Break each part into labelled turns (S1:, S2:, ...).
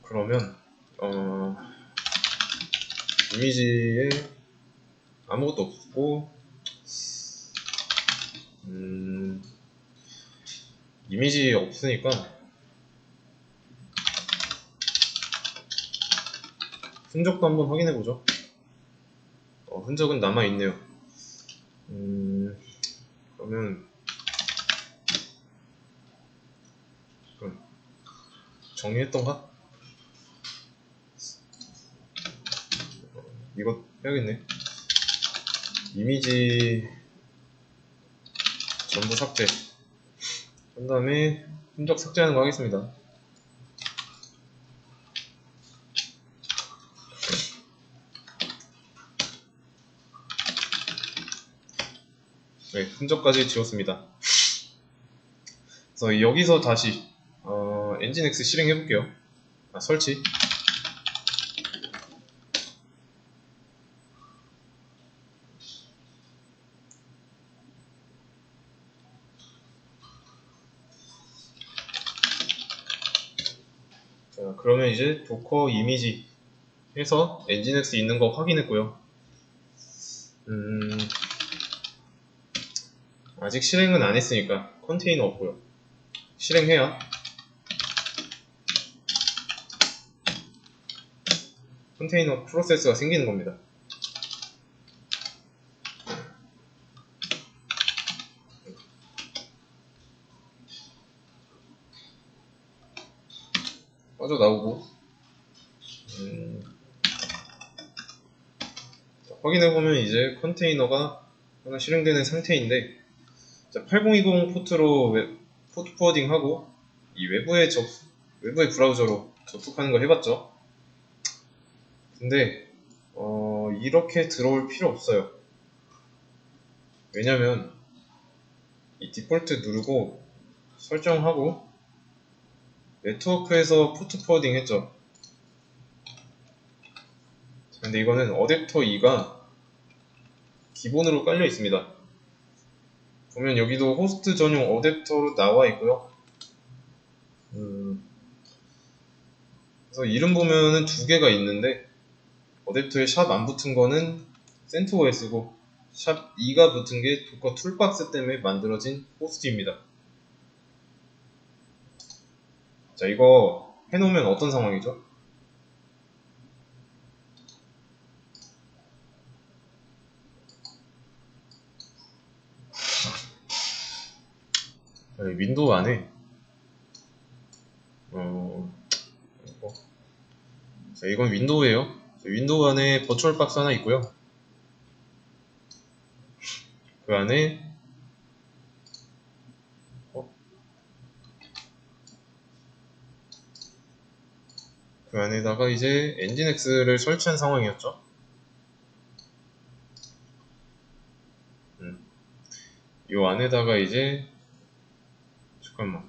S1: 그러면 이미지에 아무것도 없고 이미지 없으니까 흔적도 한번 확인해보죠. 흔적은 남아있네요. 그러면 정리했던가? 이거 해야겠네. 이미지 전부 삭제 한 다음에 흔적 삭제하는 거 하겠습니다. 네, 흔적까지 지웠습니다. 그래서 여기서 다시 엔진X 실행해 볼게요. 설치. 자, 그러면 이제 도커 이미지 해서 엔진X 있는 거 확인했고요. 아직 실행은 안 했으니까 컨테이너 없고요. 실행해야 컨테이너 프로세스가 생기는 겁니다. 빠져나오고 확인해보면 이제 컨테이너가 하나 실행되는 상태인데, 자, 8020 포트로 포트 포워딩하고 이 외부의 브라우저로 접속하는 거 해봤죠. 근데 이렇게 들어올 필요 없어요. 왜냐면 이 디폴트 누르고 설정하고 네트워크에서 포트 포워딩 했죠. 근데 이거는 어댑터 2가 기본으로 깔려 있습니다. 보면 여기도 호스트 전용 어댑터로 나와 있고요. 그래서 이름 보면은 두 개가 있는데, 어댑터에 샵 안 붙은 거는 CentOS고 샵 2가 붙은 게 도커 툴박스 때문에 만들어진 호스트입니다. 자, 이거 해놓으면 어떤 상황이죠? 윈도우 안에 자, 이건 윈도우예요. 윈도우 안에 버추얼 박스 하나 있고요. 그 안에 그 안에다가 이제 엔진X를 설치한 상황이었죠. 이 안에다가 이제 잠깐만,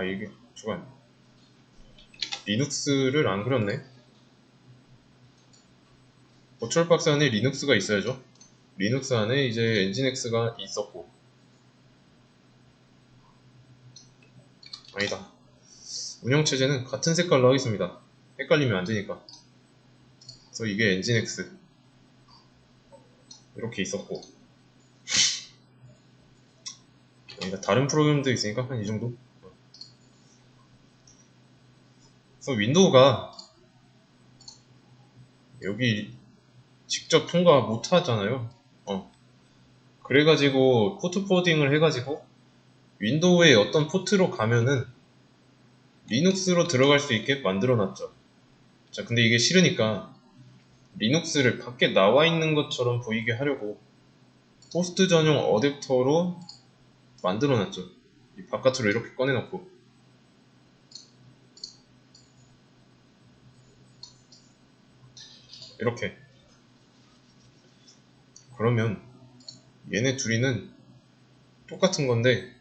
S1: 이게 잠깐, 리눅스를 안 그렸네. 버추얼 박스 안에 리눅스가 있어야죠. 리눅스 안에 이제 엔진X가 있었고, 아니다, 운영체제는 같은 색깔로 하겠습니다. 헷갈리면 안 되니까. 그래서 이게 엔진X 이렇게 있었고, 다른 프로그램도 있으니까 한 이 정도. 그래서 윈도우가 여기 직접 통과 못 하잖아요. 그래가지고 포트 포워딩을 해가지고 윈도우의 어떤 포트로 가면은 리눅스로 들어갈 수 있게 만들어 놨죠. 자, 근데 이게 싫으니까 리눅스를 밖에 나와 있는 것처럼 보이게 하려고 호스트 전용 어댑터로 만들어 놨죠. 이 바깥으로 이렇게 꺼내놓고. 이렇게. 그러면 얘네 둘이는 똑같은 건데,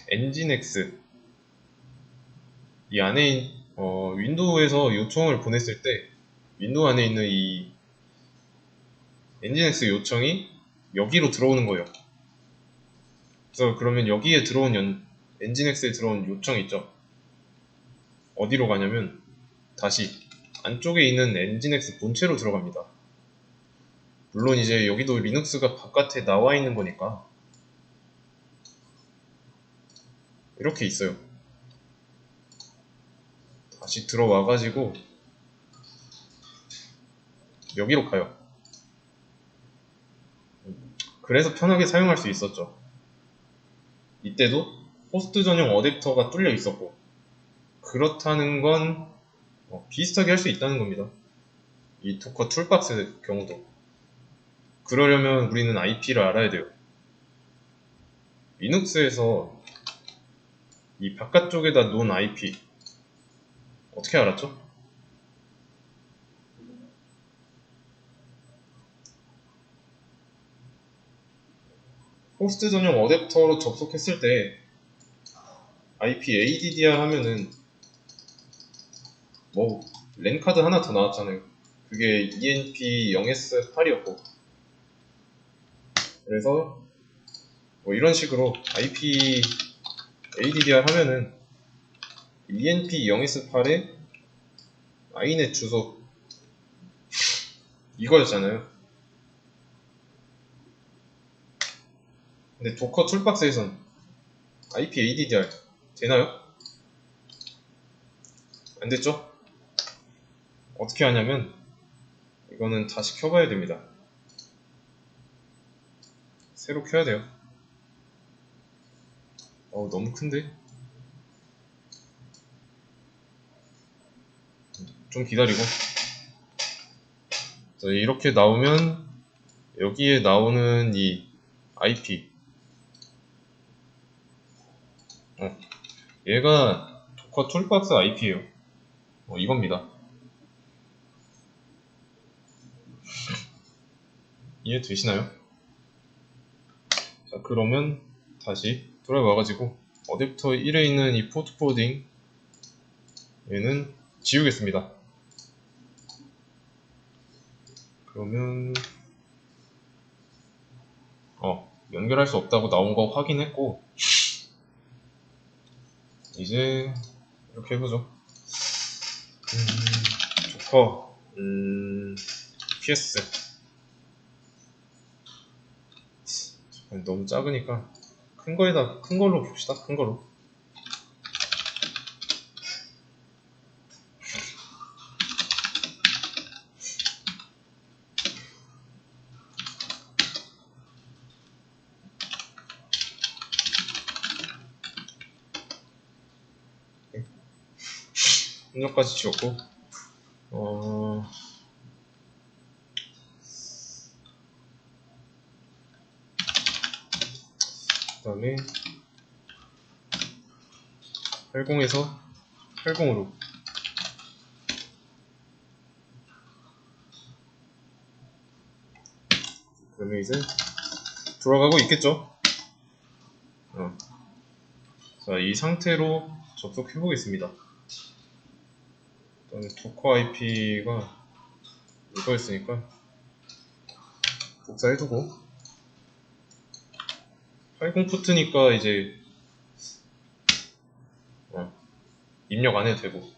S1: 엔진X 이 안에 윈도우에서 요청을 보냈을 때 윈도우 안에 있는 이 엔진X 요청이 여기로 들어오는 거예요. 그래서 그러면 여기에 들어온 엔진X에 들어온 요청이 있죠. 어디로 가냐면 다시 안쪽에 있는 엔진X 본체로 들어갑니다. 물론 이제 여기도 리눅스가 바깥에 나와 있는 거니까 이렇게 있어요. 다시 들어와가지고 여기로 가요. 그래서 편하게 사용할 수 있었죠. 이때도 호스트 전용 어댑터가 뚫려 있었고, 그렇다는 건 비슷하게 할 수 있다는 겁니다. 이 도커 툴박스의 경우도. 그러려면 우리는 IP를 알아야 돼요. 리눅스에서 이 바깥쪽에다 놓은 IP 어떻게 알았죠? 호스트 전용 어댑터로 접속했을 때 IP ADDR 하면은 뭐 랜카드 하나 더 나왔잖아요. 그게 ENP0S8이었고, 그래서 뭐 이런 식으로 IP ADDR 하면은 ENP0S8에 inet 주소 이거였잖아요. 근데 도커 툴박스에선 IP ADDR 되나요? 안 됐죠? 어떻게 하냐면 이거는 다시 켜봐야 됩니다. 새로 켜야 돼요. 너무 큰데? 좀 기다리고. 자, 이렇게 나오면 여기에 나오는 이 IP 얘가 도커 툴박스 IP예요. 이겁니다. 이해되시나요? 자, 그러면 다시 돌아와가지고 어댑터 1에 있는 이 포트 포딩 얘는 지우겠습니다. 그러면 연결할 수 없다고 나온 거 확인했고, 이제 이렇게 해보죠. 도커 PS 너무 작으니까 큰 걸로 봅시다. 큰 걸로. 협력까지 지웠고, 그 다음에 80에서 80으로 그러면 이제 돌아가고 있겠죠? 자, 이 상태로 접속해 보겠습니다. 일단 도커 IP가 이거였으니까 복사해두고, 80 포트니까 이제 입력 안 해도 되고,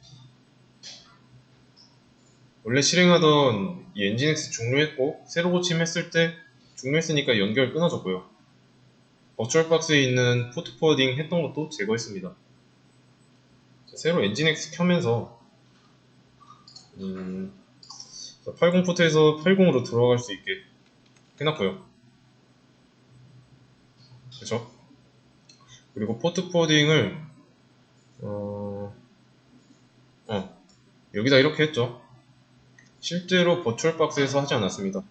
S1: 원래 실행하던 이 엔진X 종료했고 새로 고침했을 때 종료했으니까 연결 끊어졌고요. 버추얼박스에 있는 포트 포워딩 했던 것도 제거했습니다. 새로 엔진X 켜면서 80 포트에서 80으로 들어갈 수 있게 해놨고요. 그쵸? 그리고 포트 포워딩을 여기다 이렇게 했죠. 실제로 버추얼박스에서 하지 않았습니다.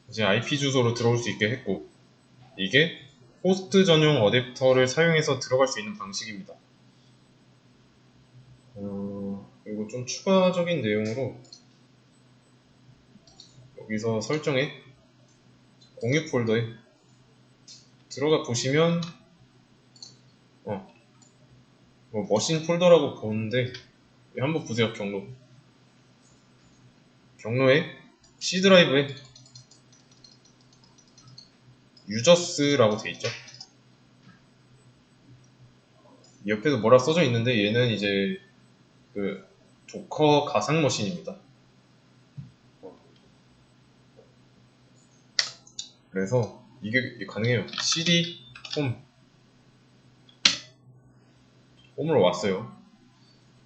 S1: 이제 IP 주소로 들어올 수 있게 했고, 이게 호스트 전용 어댑터를 사용해서 들어갈 수 있는 방식입니다. 그리고 좀 추가적인 내용으로 여기서 설정에 공유 폴더에 들어가 보시면 뭐 머신 폴더라고 보는데 한번 보세요. 경로에 C 드라이브에 유저스라고 돼 있죠. 옆에도 뭐라 써져 있는데 얘는 이제 그 도커 가상 머신입니다. 그래서 이게 가능해요. cd 홈으로 왔어요.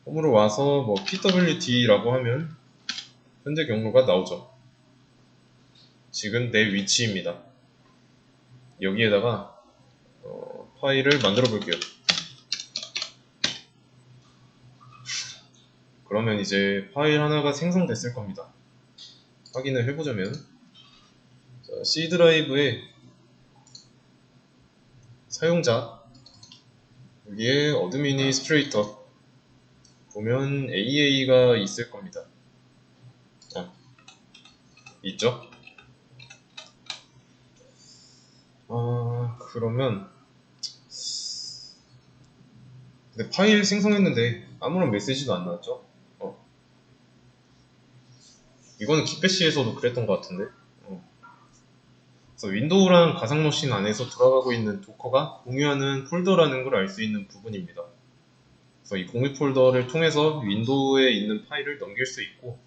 S1: 홈으로 와서 뭐 pwd라고 하면 현재 경로가 나오죠. 지금 내 위치입니다. 여기에다가 파일을 만들어 볼게요. 그러면 이제 파일 하나가 생성됐을 겁니다. 확인을 해보자면 자, C 드라이브에 사용자 여기에 어드미니스트레이터 보면 AA가 있을 겁니다. 있죠? 그러면 근데 파일 생성했는데 아무런 메시지도 안 나왔죠? 이거는 기패시에서도 그랬던 것 같은데. 그래서 윈도우랑 가상머신 안에서 돌아가고 있는 도커가 공유하는 폴더라는 걸 알 수 있는 부분입니다. 그래서 이 공유 폴더를 통해서 윈도우에 있는 파일을 넘길 수 있고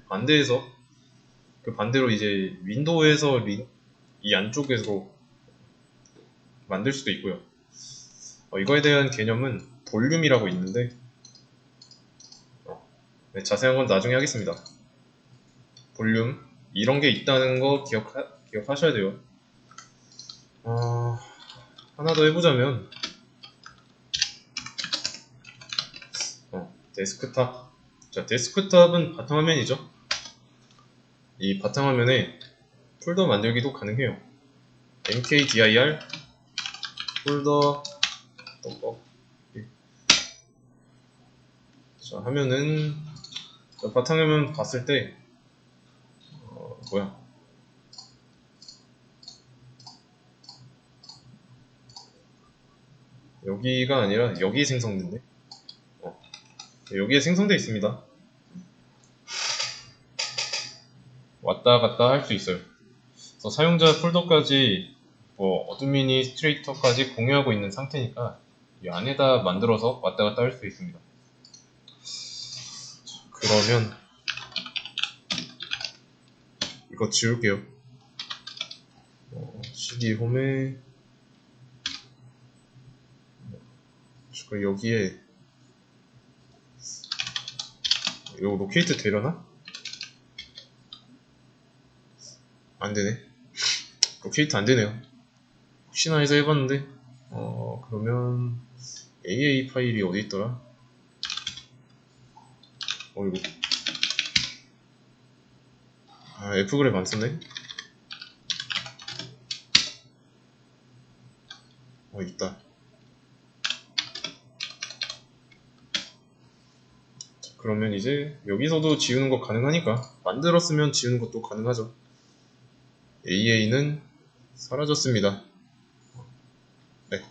S1: 반대로 이제 윈도우에서 이 안쪽에서 만들 수도 있고요. 이거에 대한 개념은 볼륨이라고 있는데 네, 자세한 건 나중에 하겠습니다. 볼륨 이런 게 있다는 거 기억하셔야 돼요. 하나 더 해보자면 데스크탑. 자, 데스크탑은 바탕화면이죠. 이 바탕화면에 폴더 만들기도 가능해요. mkdir 폴더 자, 하면은 자, 바탕화면 봤을 때 여기가 아니라 여기 생성된대. 여기에 생성되어 있습니다. 왔다 갔다 할 수 있어요. 그래서 사용자 폴더까지 어드미니스트레이터까지 공유하고 있는 상태니까 이 안에다 만들어서 왔다 갔다 할 수 있습니다. 그러면 이거 지울게요. cd 홈에 여기에 이거 로케이트 되려나? 안되네. 로케이트 안되네요. 혹시나 해서 해봤는데 그러면 AA 파일이 어디 있더라? 이거 F그랩 안 썼네? 있다. 그러면 이제 여기서도 지우는 거 가능하니까 만들었으면 지우는 것도 가능하죠. AA는 사라졌습니다. 네.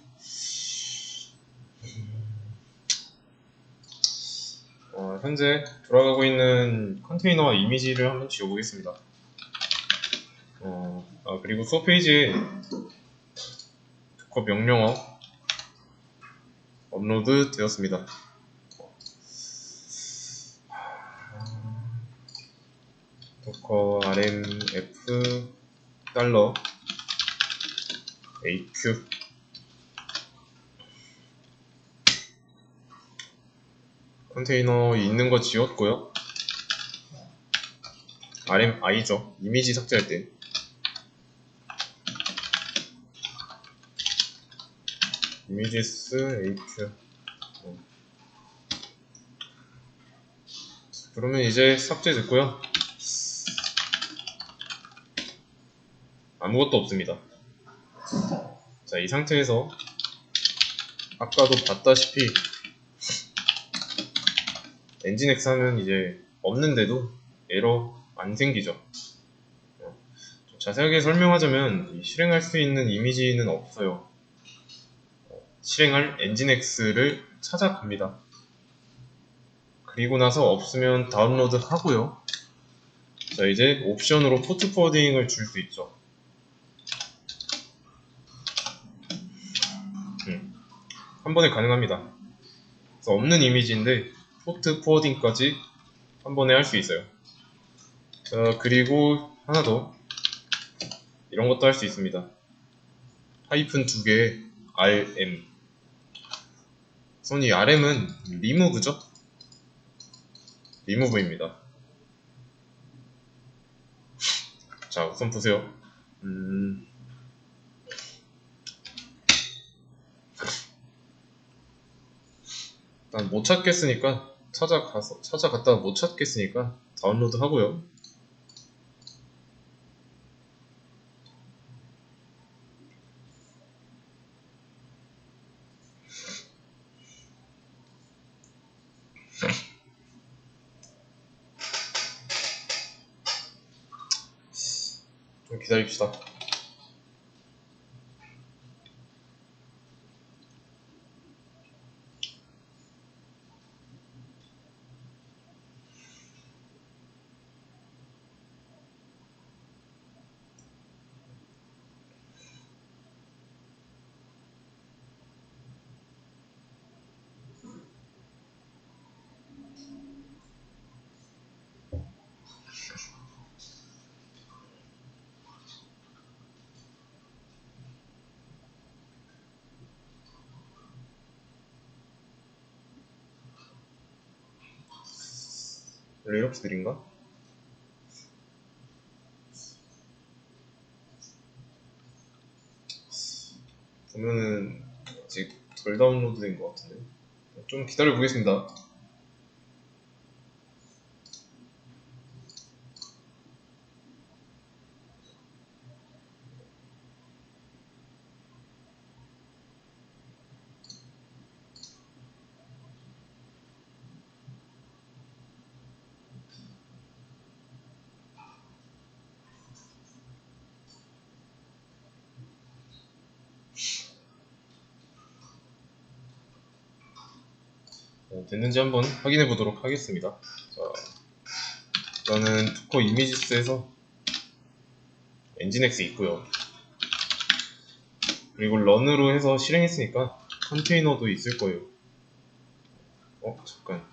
S1: 현재 돌아가고 있는 컨테이너와 이미지를 한번 지워보겠습니다. 그리고 수업 페이지에 도커 명령어 업로드 되었습니다. 도커 rmf $aq 컨테이너 있는 거 지웠고요. rmi죠. 이미지 삭제할 때. images aq. 그러면 이제 삭제됐고요. 아무것도 없습니다. 자, 이 상태에서 아까도 봤다시피 엔진X 하면 이제 없는데도 에러 안 생기죠. 좀 자세하게 설명하자면 실행할 수 있는 이미지는 없어요. 실행할 엔진X를 찾아갑니다. 그리고 나서 없으면 다운로드 하고요. 자, 이제 옵션으로 포트 포워딩을 줄 수 있죠. 한 번에 가능합니다. 그래서 없는 이미지인데 포트 포워딩까지 한 번에 할 수 있어요. 자, 그리고 하나 더 이런 것도 할 수 있습니다. 하이픈 2개 RM. 우선 이 RM은 리무브죠? 리무브입니다. 자, 우선 보세요. 일단 못 찾겠으니까 찾아갔다가 못 찾겠으니까 다운로드 하고요. 좀 기다립시다. 원래 이렇게 느린가? 보면은 아직 덜 다운로드 된 것 같은데 좀 기다려 보겠습니다. 됐는지 한번 확인해 보도록 하겠습니다. 자, 일단은 토커 이미지스에서 엔진X 있고요. 그리고 런으로 해서 실행했으니까 컨테이너도 있을 거예요. 잠깐.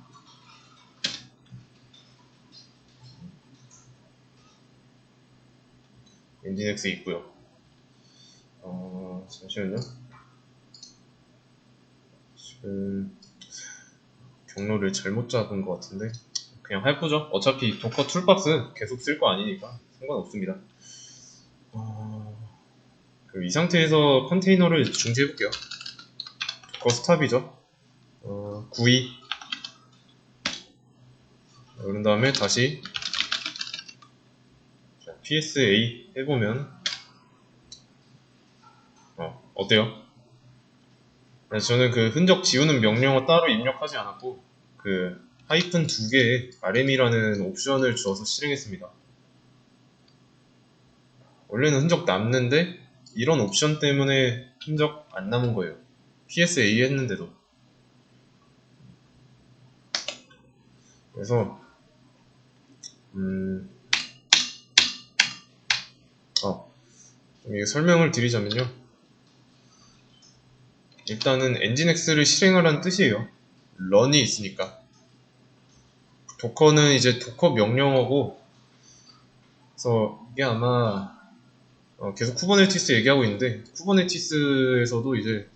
S1: 엔진X 있고요. 잠시만요. 지금 경로를 잘못 잡은 것 같은데 그냥 해보죠. 어차피 도커 툴박스 계속 쓸 거 아니니까 상관없습니다. 이 상태에서 컨테이너를 중지해 볼게요. 도커 스탑이죠. 92. 그런 다음에 다시 PSA 해보면 어때요? 저는 그 흔적 지우는 명령어 따로 입력하지 않았고 그 하이픈 2개의 RM이라는 옵션을 주어서 실행했습니다. 원래는 흔적 남는데 이런 옵션 때문에 흔적 안 남은 거예요. PSA 했는데도. 그래서 좀 이게 설명을 드리자면요. 일단은 엔진X를 실행하라는 뜻이에요. 런이 있으니까. 도커는 이제 도커 명령어고, 그래서 이게 아마 계속 쿠버네티스 얘기하고 있는데 쿠버네티스에서도 이제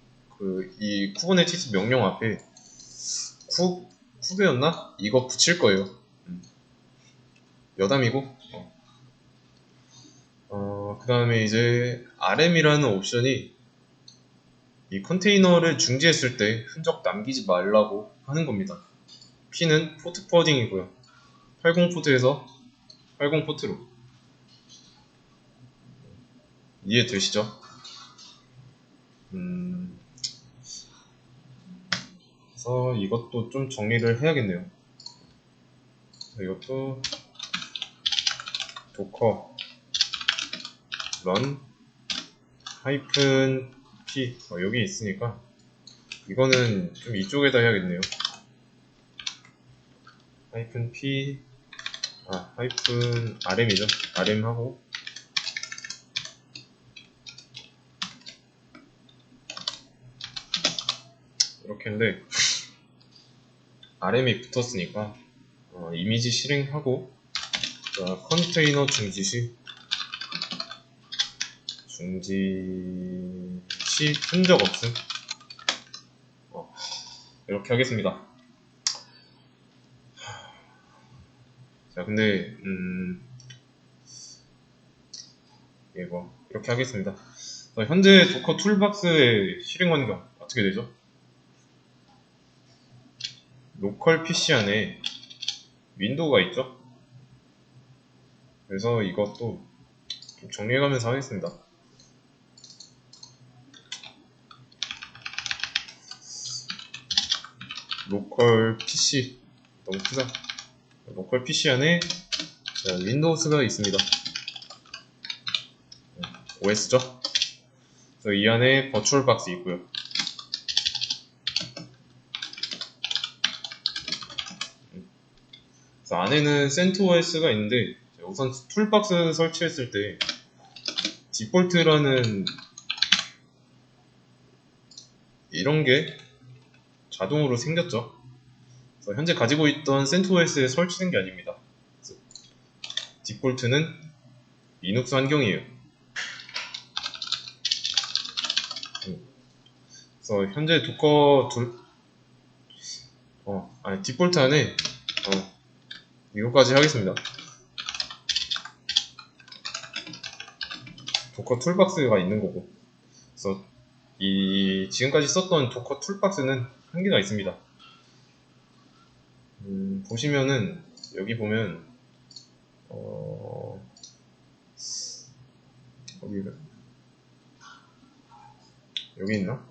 S1: 이 쿠버네티스 명령 앞에 쿠베였나? 이거 붙일 거예요. 여담이고. 그 다음에 이제 RM이라는 옵션이 이 컨테이너를 중지했을 때 흔적 남기지 말라고 하는 겁니다. P는 포트 포워딩이고요. 80 포트에서 80 포트로. 이해되시죠? 그래서 이것도 좀 정리를 해야겠네요. 이것도 도커 런 하이픈 P 여기 있으니까 이거는 좀 이쪽에다 해야겠네요. 하이픈 p 하이픈 rm이죠. rm 하고 이렇게 했는데 rm이 붙었으니까 이미지 실행하고 컨테이너 중지시 흔적 없음 이렇게 하겠습니다. 자, 근데 이거 이렇게 하겠습니다. 현재 도커 툴박스의 실행 환경 어떻게 되죠? 로컬 PC 안에 윈도우가 있죠? 그래서 이것도 좀 정리해가면서 하겠습니다. 로컬 PC 너무 크다. 로컬 PC 안에 윈도우스가 있습니다. OS죠? 그래서 이 안에 버추얼 박스 있고요. 그래서 안에는 CentOS가 있는데 우선 툴박스 설치했을 때 디폴트라는 이런 게 자동으로 생겼죠. 그래서 현재 가지고 있던 CentOS에 설치된 게 아닙니다. 디폴트는 리눅스 환경이에요. 그래서 현재 도커 디폴트 안에 이거까지 하겠습니다. 도커 툴박스가 있는 거고, 그래서 지금까지 썼던 도커 툴박스는 한계가 있습니다. 보시면은 여기 보면 어디가 여기 있나?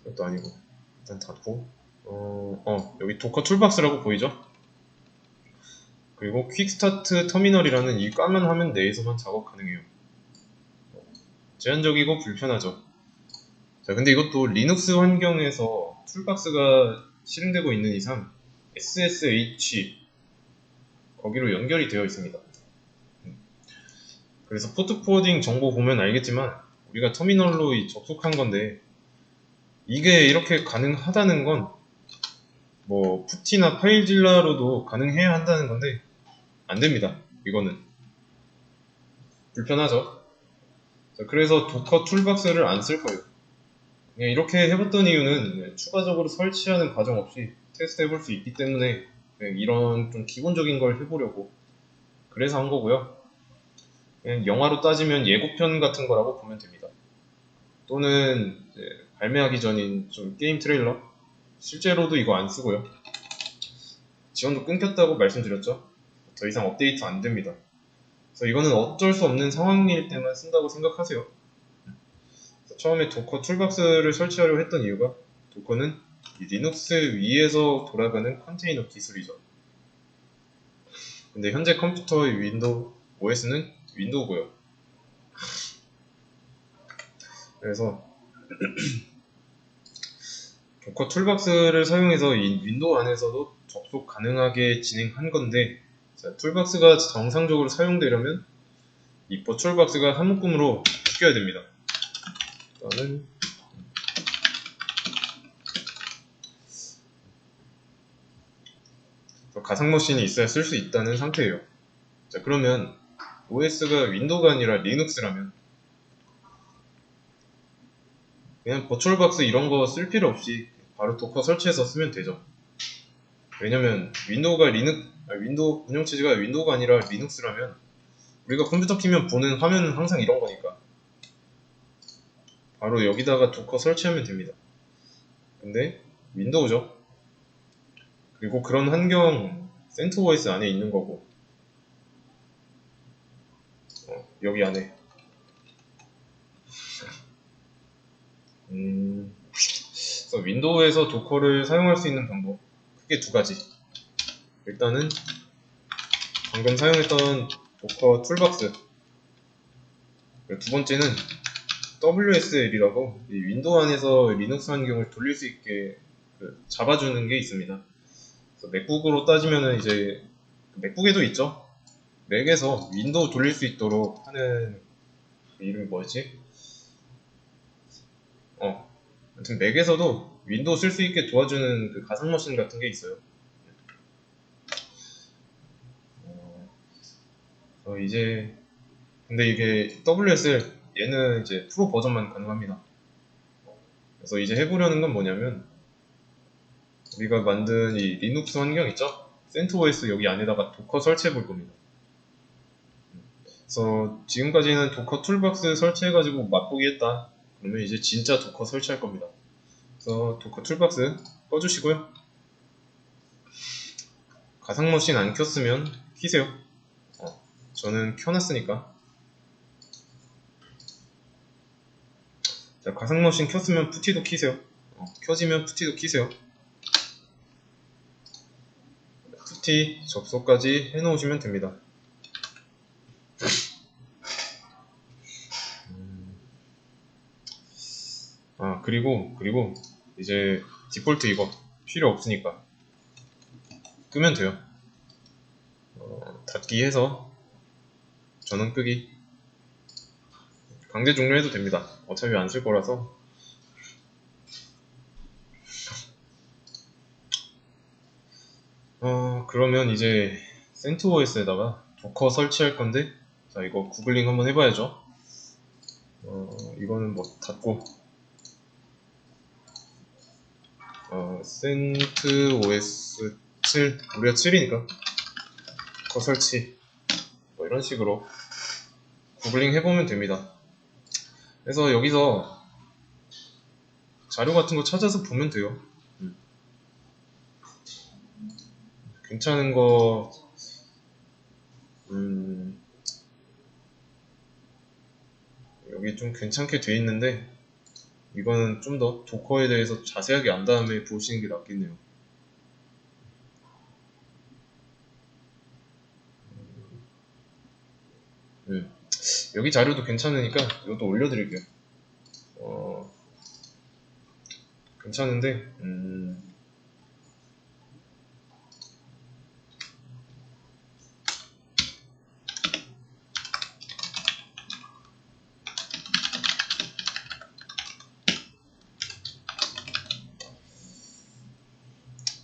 S1: 이것도 아니고 일단 닫고 여기 도커 툴박스라고 보이죠? 그리고 퀵스타트 터미널이라는 이 까만 화면 내에서만 작업 가능해요. 제한적이고 불편하죠. 자, 근데 이것도 리눅스 환경에서 툴박스가 실행되고 있는 이상 SSH 거기로 연결이 되어 있습니다. 그래서 포트 포워딩 정보 보면 알겠지만 우리가 터미널로 접속한 건데 이게 이렇게 가능하다는 건 뭐 푸티나 파일질러로도 가능해야 한다는 건데 안 됩니다. 이거는 불편하죠. 자, 그래서 도커 툴박스를 안 쓸 거예요. 그냥 이렇게 해봤던 이유는 추가적으로 설치하는 과정 없이 테스트 해볼 수 있기 때문에 그냥 이런 좀 기본적인 걸 해보려고 그래서 한 거고요. 그냥 영화로 따지면 예고편 같은 거라고 보면 됩니다. 또는 발매하기 전인 좀 게임 트레일러. 실제로도 이거 안 쓰고요. 지원도 끊겼다고 말씀드렸죠. 더 이상 업데이트 안 됩니다. 그래서 이거는 어쩔 수 없는 상황일 때만 쓴다고 생각하세요. 처음에 도커 툴박스를 설치하려고 했던 이유가 도커는 리눅스 위에서 돌아가는 컨테이너 기술이죠. 근데 현재 컴퓨터의 윈도우 OS는 윈도우고요. 그래서 도커 툴박스를 사용해서 이 윈도우 안에서도 접속 가능하게 진행한 건데 자, 툴박스가 정상적으로 사용되려면 이 버추얼박스가 한 묶음으로 바뀌어야 됩니다. 일단은 가상머신이 있어야 쓸 수 있다는 상태예요. 자, 그러면 OS가 윈도우가 아니라 리눅스라면 그냥 버추얼박스 이런 거 쓸 필요 없이 바로 도커 설치해서 쓰면 되죠. 왜냐면 윈도우 운영체제가 윈도우가 아니라 리눅스라면 우리가 컴퓨터 키면 보는 화면은 항상 이런 거니까 바로 여기다가 도커 설치하면 됩니다. 근데 윈도우죠. 그리고 그런 환경 CentOS 안에 있는 거고 여기 안에 그래서 윈도우에서 도커를 사용할 수 있는 방법 크게 두 가지. 일단은 방금 사용했던 도커 툴박스. 두 번째는 WSL이라고 윈도우 안에서 리눅스 환경을 돌릴 수 있게 잡아주는 게 있습니다. 그래서 맥북으로 따지면은 이제 맥북에도 있죠. 맥에서 윈도우 돌릴 수 있도록 하는 그 이름이 뭐였지? 아무튼 맥에서도 윈도우 쓸 수 있게 도와주는 그 가상 머신 같은 게 있어요. 이제 근데 이게 WSL 얘는 이제 프로 버전만 가능합니다. 그래서 이제 해보려는 건 뭐냐면 우리가 만든 이 리눅스 환경 있죠? CentOS 여기 안에다가 도커 설치해 볼 겁니다. 그래서 지금까지는 도커 툴박스 설치해가지고 맛보기 했다. 그러면 이제 진짜 도커 설치할 겁니다. 그래서 도커 툴박스 꺼주시고요. 가상 머신 안 켰으면 키세요. 저는 켜놨으니까. 자, 가상 머신 켰으면 푸티도 키세요. 켜지면 푸티도 키세요. 푸티 접속까지 해놓으시면 됩니다. 그리고 이제 디폴트 이거 필요 없으니까 끄면 돼요. 닫기 해서 전원 끄기 강제 종료해도 됩니다. 어차피 안 쓸 거라서. 그러면 이제 CentOS에다가 도커 설치할 건데, 자, 이거 구글링 한번 해봐야죠. 이거는 뭐 닫고 CentOS 7, 우리가 7이니까 도커 설치 뭐 이런 식으로 구글링 해보면 됩니다. 그래서 여기서 자료 같은 거 찾아서 보면 돼요. 괜찮은 거 여기 좀 괜찮게 돼 있는데 이거는 좀 더 도커에 대해서 자세하게 안 다음에 보시는 게 낫겠네요. 여기 자료도 괜찮으니까 이것도 올려드릴게요. 괜찮은데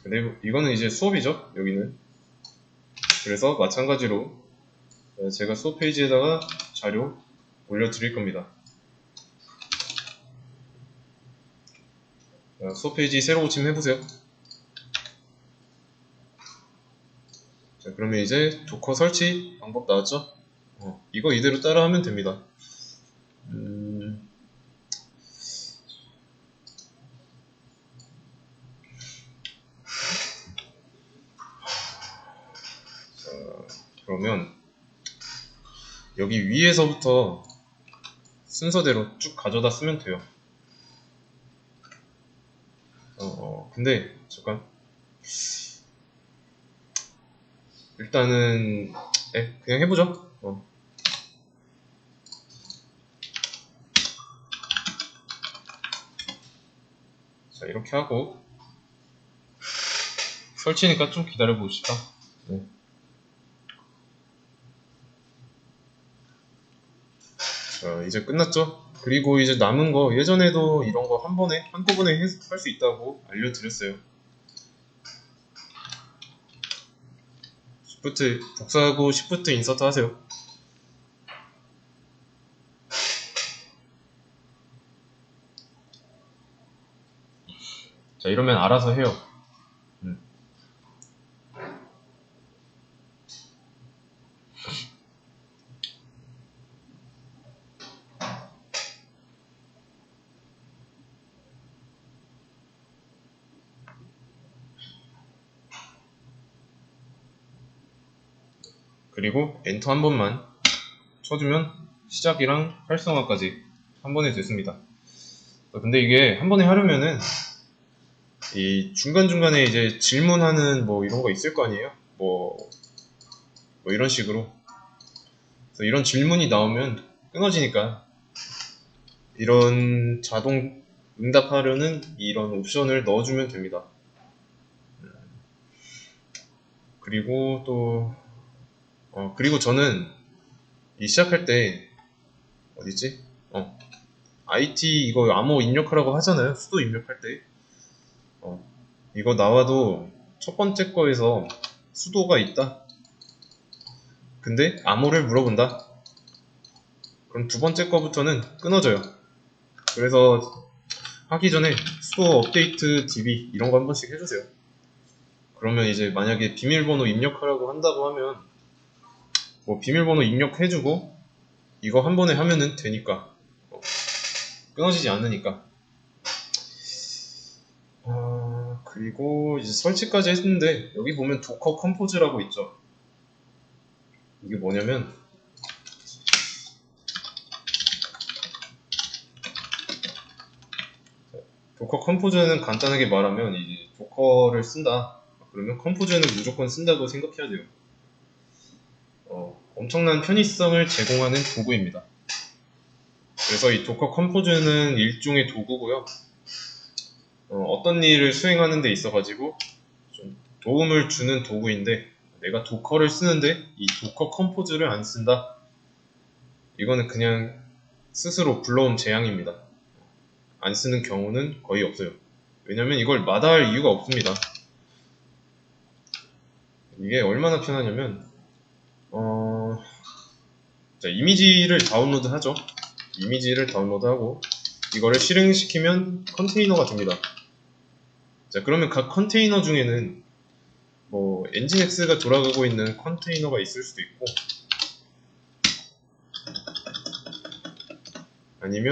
S1: 근데 이거는 이제 수업이죠. 여기는. 그래서 마찬가지로 제가 수업 페이지에다가 자료 올려드릴 겁니다. 수업 페이지 새로 고침 해보세요. 자, 그러면 이제 도커 설치 방법 나왔죠? 이거 이대로 따라 하면 됩니다. 자, 그러면 여기 위에서부터 순서대로 쭉 가져다 쓰면 돼요. 근데 잠깐 일단은 그냥 해보죠. 자, 이렇게 하고 설치니까 좀 기다려 봅시다. 네. 자, 이제 끝났죠? 그리고 이제 남은 거 예전에도 이런 거 한꺼번에 할 수 있다고 알려드렸어요. Shift 복사하고 Shift 인서트 하세요. 자, 이러면 알아서 해요. 그리고 엔터 한 번만 쳐주면 시작이랑 활성화까지 한 번에 됐습니다. 근데 이게 한 번에 하려면은 이 중간중간에 이제 질문하는 뭐 이런 거 있을 거 아니에요? 뭐 이런 식으로. 그래서 이런 질문이 나오면 끊어지니까 이런 자동 응답하려는 이런 옵션을 넣어주면 됩니다. 그리고 또 그리고 저는 이 시작할 때 어디지? IT 이거 암호 입력하라고 하잖아요. 수도 입력할 때. 이거 나와도 첫 번째 거에서 수도가 있다. 근데 암호를 물어본다. 그럼 두 번째 거부터는 끊어져요. 그래서 하기 전에 수도 업데이트 DB 이런 거 한 번씩 해주세요. 그러면 이제 만약에 비밀번호 입력하라고 한다고 하면 뭐 비밀번호 입력해주고 이거 한 번에 하면은 되니까 끊어지지 않으니까. 그리고 이제 설치까지 했는데 여기 보면 도커 컴포즈라고 있죠. 이게 뭐냐면 도커 컴포즈는 간단하게 말하면 이제 도커를 쓴다. 그러면 컴포즈는 무조건 쓴다고 생각해야 돼요. 엄청난 편의성을 제공하는 도구입니다. 그래서 이 도커 컴포즈는 일종의 도구고요. 어떤 일을 수행하는 데 있어가지고 좀 도움을 주는 도구인데 내가 도커를 쓰는데 이 도커 컴포즈를 안 쓴다? 이거는 그냥 스스로 불러온 재앙입니다. 안 쓰는 경우는 거의 없어요. 왜냐면 이걸 마다할 이유가 없습니다. 이게 얼마나 편하냐면 자, 이미지를 다운로드 하죠. 이미지를 다운로드하고 이거를 실행시키면 컨테이너가 됩니다. 자, 그러면 각 컨테이너 중에는 뭐 엔진X가 돌아가고 있는 컨테이너가 있을 수도 있고 아니면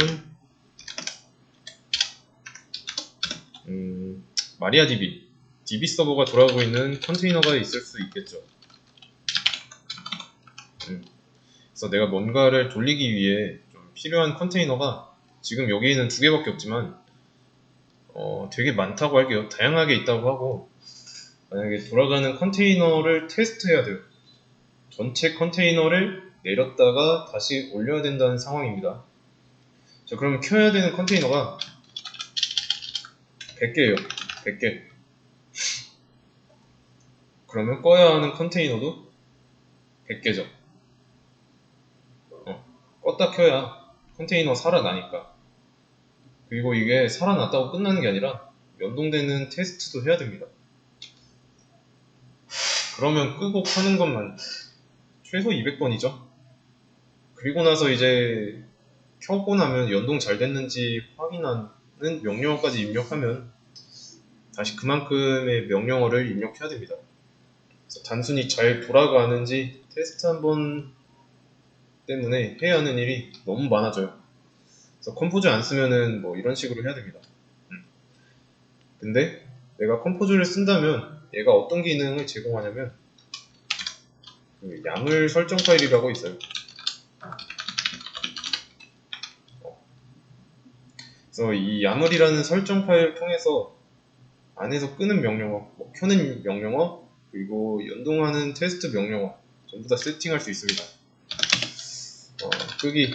S1: 마리아DB DB 서버가 돌아가고 있는 컨테이너가 있을 수 있겠죠. 그래서 내가 뭔가를 돌리기 위해 좀 필요한 컨테이너가 지금 여기에는 두 개밖에 없지만 되게 많다고 할게요. 다양하게 있다고 하고 만약에 돌아가는 컨테이너를 테스트해야 돼요. 전체 컨테이너를 내렸다가 다시 올려야 된다는 상황입니다. 자, 그러면 켜야 되는 컨테이너가 100개예요. 100개. 그러면 꺼야 하는 컨테이너도 100개죠. 껐다 켜야 컨테이너 살아나니까. 그리고 이게 살아났다고 끝나는 게 아니라 연동되는 테스트도 해야 됩니다. 그러면 끄고 켜는 것만 최소 200번이죠. 그리고 나서 이제 켜고 나면 연동 잘 됐는지 확인하는 명령어까지 입력하면 다시 그만큼의 명령어를 입력해야 됩니다. 그래서 단순히 잘 돌아가는지 테스트 한 번 때문에 해야 하는 일이 너무 많아져요. 그래서 컴포즈 안 쓰면은 뭐 이런 식으로 해야 됩니다. 근데 내가 컴포즈를 쓴다면 얘가 어떤 기능을 제공하냐면 그 야물 설정 파일이라고 있어요. 그래서 이 야물이라는 설정 파일을 통해서 안에서 끄는 명령어, 뭐 켜는 명령어, 그리고 연동하는 테스트 명령어 전부 다 세팅할 수 있습니다. 끄기,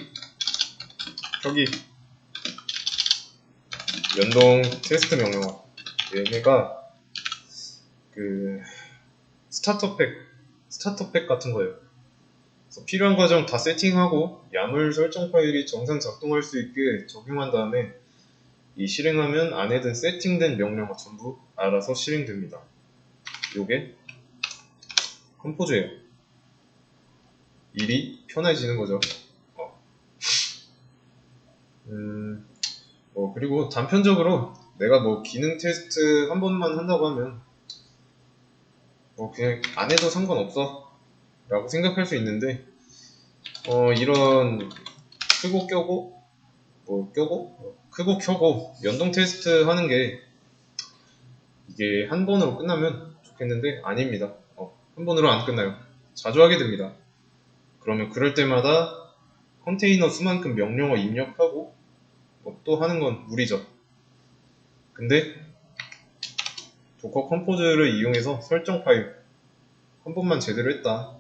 S1: 켜기, 연동 테스트 명령어 얘네가 그 스타터 팩 같은 거예요. 그래서 필요한 과정 다 세팅하고 야물 설정 파일이 정상 작동할 수 있게 적용한 다음에 이 실행하면 안에 세팅된 명령어 전부 알아서 실행됩니다. 요게 컴포즈예요. 일이 편해지는 거죠. 그리고 단편적으로 내가 뭐 기능 테스트 한 번만 한다고 하면 그냥 안 해도 상관없어 라고 생각할 수 있는데 이런 크고 크고 켜고 연동 테스트 하는 게 이게 한 번으로 끝나면 좋겠는데 아닙니다. 한 번으로 안 끝나요. 자주 하게 됩니다. 그러면 그럴 때마다 컨테이너 수만큼 명령어 입력하고 또 하는 건 무리죠. 근데 도커 컴포즈를 이용해서 설정 파일 한 번만 제대로 했다.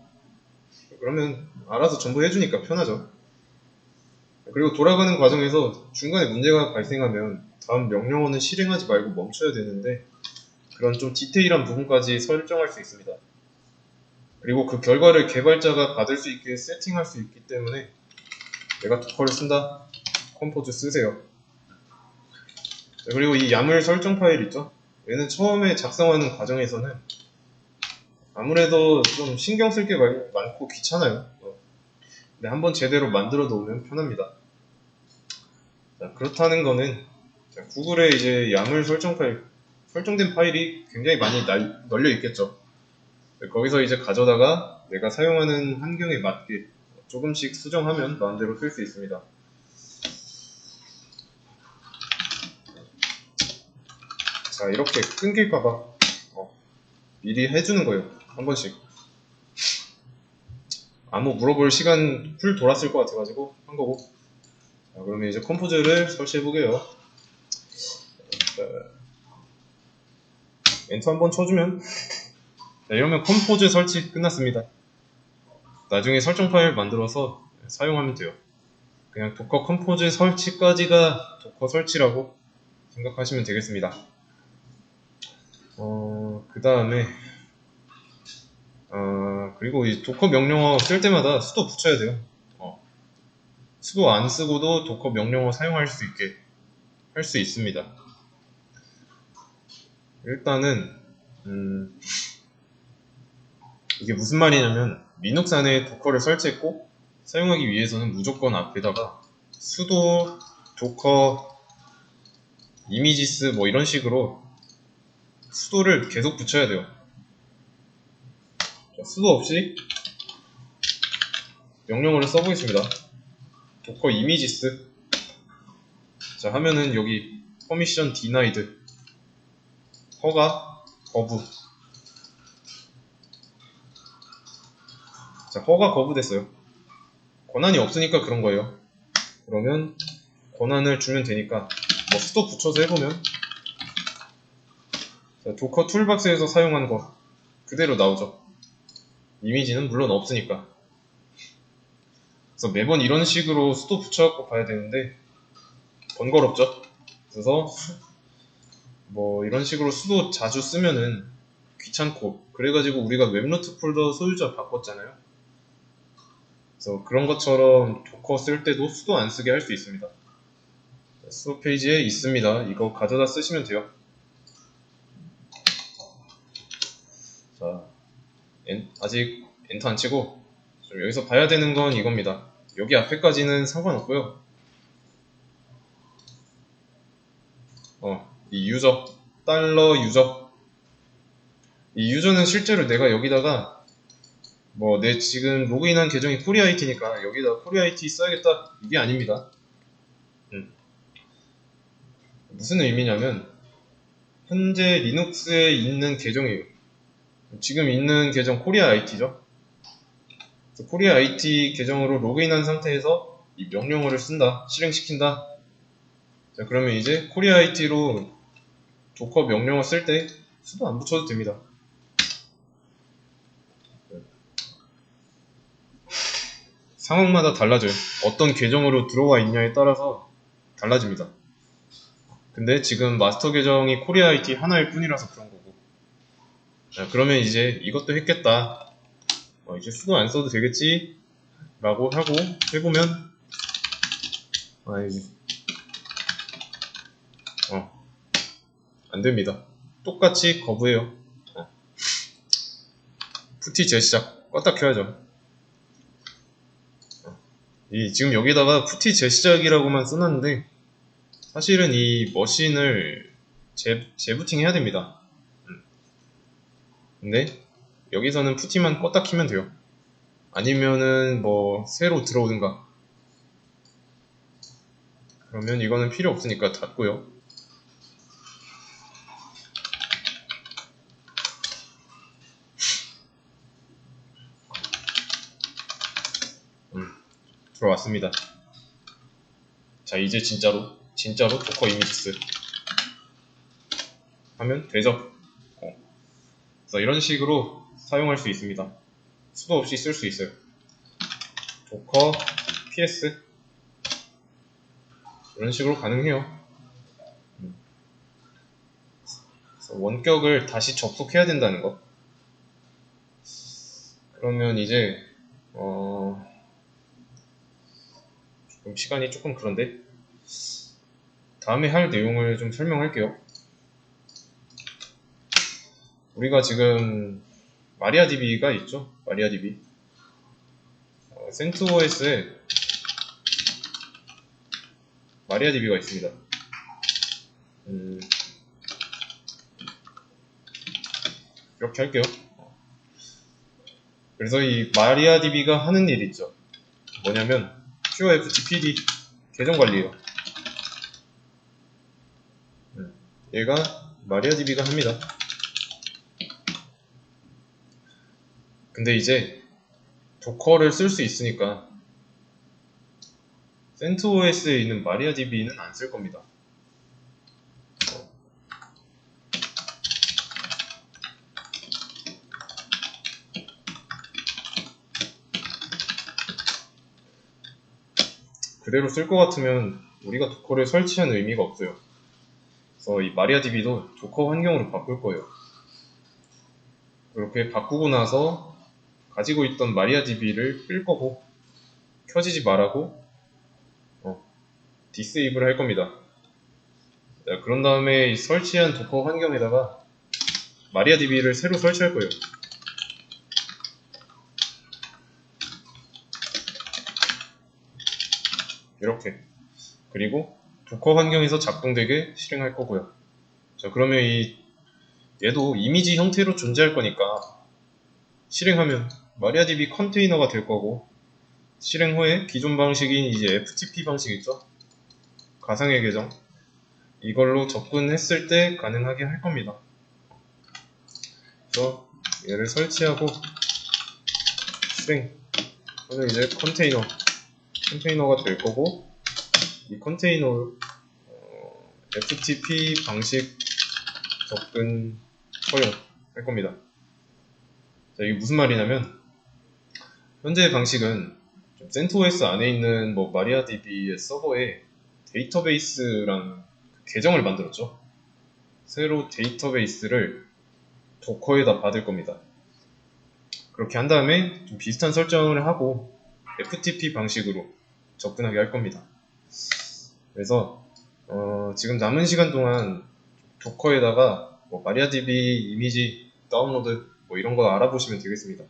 S1: 그러면 알아서 전부 해주니까 편하죠. 그리고 돌아가는 과정에서 중간에 문제가 발생하면 다음 명령어는 실행하지 말고 멈춰야 되는데 그런 좀 디테일한 부분까지 설정할 수 있습니다. 그리고 그 결과를 개발자가 받을 수 있게 세팅할 수 있기 때문에 내가 도커를 쓴다, 컴포즈 쓰세요. 그리고 이 야물 설정 파일 있죠? 얘는 처음에 작성하는 과정에서는 아무래도 좀 신경 쓸 게 많고 귀찮아요. 근데 한번 제대로 만들어 놓으면 편합니다. 자, 그렇다는 거는 구글에 이제 야물 설정 파일, 설정된 파일이 굉장히 많이 널려 있겠죠. 거기서 이제 가져다가 내가 사용하는 환경에 맞게 조금씩 수정하면 마음대로 쓸 수 있습니다. 자, 이렇게 끊길까봐 미리 해주는 거예요. 한 번씩. 아무 물어볼 시간 훌 돌았을 것 같아가지고 한 거고. 자, 그러면 이제 컴포즈를 설치해보게요. 엔터 한번 쳐주면, 자, 이러면 컴포즈 설치 끝났습니다. 나중에 설정 파일 만들어서 사용하면 돼요. 그냥 도커 컴포즈 설치까지가 도커 설치라고 생각하시면 되겠습니다. 그 다음에 그리고 이 도커 명령어 쓸 때마다 수도 붙여야 돼요. 수도 안 쓰고도 도커 명령어 사용할 수 있게 할 수 있습니다. 일단은 이게 무슨 말이냐면 리눅스 안에 도커를 설치했고 사용하기 위해서는 무조건 앞에다가 수도 도커 이미지스 뭐 이런 식으로 수도를 계속 붙여야 돼요. 자, 수도 없이 명령어를 써보겠습니다. 도커 이미지스. 자, 하면은 여기 퍼미션 디나이드, 허가, 거부. 자, 허가 거부됐어요. 권한이 없으니까 그런 거예요. 그러면 권한을 주면 되니까 뭐 수도 붙여서 해보면, 자, 도커 툴박스에서 사용한 거 그대로 나오죠. 이미지는 물론 없으니까. 그래서 매번 이런 식으로 수도 붙여갖고 봐야 되는데 번거롭죠. 그래서 뭐 이런 식으로 수도 자주 쓰면은 귀찮고, 그래가지고 우리가 웹노트 폴더 소유자 바꿨잖아요. 그래서 그런 것처럼 도커 쓸 때도 수도 안 쓰게 할 수 있습니다. 수도 페이지에 있습니다. 이거 가져다 쓰시면 돼요. 자, 아직 엔터 안 치고 좀 여기서 봐야 되는 건 이겁니다. 여기 앞에까지는 상관없고요. 이 유저, 달러 유저. 이 유저는 실제로 내가 여기다가 뭐 내 지금 로그인한 계정이 코리아이티니까 여기다 코리아이티 써야겠다, 이게 아닙니다. 무슨 의미냐면 현재 리눅스에 있는 계정이에요. 지금 있는 계정 코리아이티죠. 코리아이티 계정으로 로그인한 상태에서 이 명령어를 쓴다, 실행시킨다. 자, 그러면 이제 코리아이티로 도커 명령어 쓸 때 수도 안 붙여도 됩니다. 상황마다 달라져요. 어떤 계정으로 들어와 있냐에 따라서 달라집니다. 근데 지금 마스터 계정이 코리아이티 하나일 뿐이라서 그런 거고. 자, 그러면 이제 이것도 했겠다. 이제 수도 안 써도 되겠지? 라고 하고 해보면, 안 됩니다. 똑같이 거부해요. 푸티 재시작 껐다 켜야죠. 지금 여기다가 푸티 재시작이라고만 써놨는데 사실은 이 머신을 재부팅 해야 됩니다. 근데 여기서는 푸티만 껐다 키면 돼요. 아니면은 뭐 새로 들어오든가. 그러면 이거는 필요 없으니까 닫고요. 들어왔습니다. 자, 이제 진짜로 도커 이미지스 하면 되죠. 그래서 이런 식으로 사용할 수 있습니다. 수도 없이 쓸 수 있어요. 도커 ps 이런 식으로 가능해요. 그래서 원격을 다시 접속해야 된다는 거. 그러면 이제 좀 시간이 조금 그런데 다음에 할 내용을 좀 설명할게요. 우리가 지금 마리아DB가 있죠. 마리아DB. CentOS에 마리아DB가 있습니다. 이렇게 할게요. 그래서 이 마리아DB가 하는 일 있죠. 뭐냐면 QFTPD 계정 관리예요. 얘가 마리아DB가 합니다. 근데 이제 도커를 쓸 수 있으니까 CentOS에 있는 마리아DB는 안 쓸 겁니다. 그대로 쓸 것 같으면 우리가 도커를 설치하는 의미가 없어요. 그래서 이 마리아DB도 도커 환경으로 바꿀 거예요. 그렇게 바꾸고 나서 가지고 있던 마리아DB를 끌 거고 켜지지 말라고 디세이블 할 겁니다. 자, 그런 다음에 이 설치한 도커 환경에다가 마리아DB를 새로 설치할 거예요. 이렇게. 그리고 도커 환경에서 작동되게 실행할 거고요. 자, 그러면 얘도 이미지 형태로 존재할 거니까 실행하면 마리아DB 컨테이너가 될 거고, 실행 후에 기존 방식인 이제 FTP 방식 있죠? 가상의 계정. 이걸로 접근했을 때 가능하게 할 겁니다. 그래서 얘를 설치하고 실행 하면 이제 컨테이너가 될 거고, 이 컨테이너 FTP 방식 접근 허용할 겁니다. 자, 이게 무슨 말이냐면 현재의 방식은 CentOS 안에 있는 뭐 마리아DB의 서버에 데이터베이스랑 계정을 만들었죠. 새로 데이터베이스를 도커에다 받을 겁니다. 그렇게 한 다음에 좀 비슷한 설정을 하고 FTP 방식으로 접근하게 할 겁니다. 그래서 지금 남은 시간 동안 도커에다가 뭐 마리아DB 이미지 다운로드 뭐 이런 거 알아보시면 되겠습니다.